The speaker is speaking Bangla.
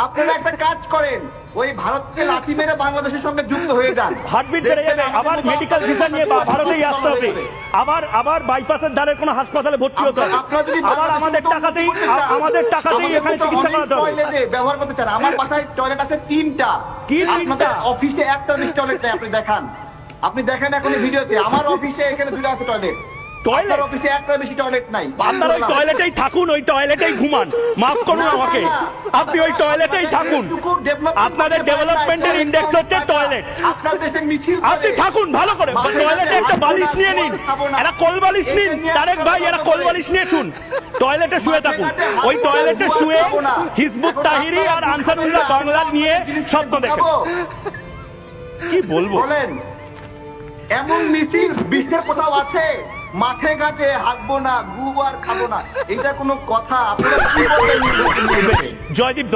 আপনারা একটা কাজ করেন, ওই ভারতকে লাথি মেরে বাংলাদেশের সঙ্গে যুক্ত হয়ে যান। হার্টবিট বেড়ে যাবে, আবার মেডিকেল ভিসা নিয়ে ভারতেই আসতে হবে, আবার বাইপাসের ধারে কোনো হাসপাতালে ভর্তি হতে হবে, আবার আমাদের টাকাতেই এখানে চিকিৎসা করাতে হবে। ব্যবহার করতে চান? আমার বাসায় টয়লেট আছে 3টা। কি 3টা? আপনাদের অফিসে একটা টয়লেট নেই, আপনি দেখেন এখন ভিডিওতে। আমার অফিসে এখানে 2টা আছে টয়লেট। টয়লেট অফিসে একটা বেশি টয়লেট নাই। আপনারা ওই টয়লেটেই থাকুন, ওই টয়লেটেই ঘুমান। মাফ করুন আমাকে, আপনি ওই টয়লেটেই থাকুন। আপনাদের ডেভেলপমেন্টের ইন্ডেক্স হচ্ছে টয়লেট। আপনার দেশে মিছিল আপনি থাকুন ভালো করে, টয়লেটে একটা বালিশ নিয়ে নিন, একটা কোল বালিশ নিন। তারেক ভাই, একটা কোল বালিশ নিয়ে শুন, টয়লেটে শুয়ে থাকুন। ওই টয়লেটে শুয়ে হিজবুত তাহরিরি আর আনসারুল্লাহ বাংলা নিয়ে স্বপ্ন দেখেন। কি বলবো বলেন? এমন মিছিল বিশ্বের কোথাও আছে? মাঠে ঘাটে হাঁটবো না, গু আর খাবো না, এটা কোনো কথা? আপনারা কি বলেন? জয়দীপ।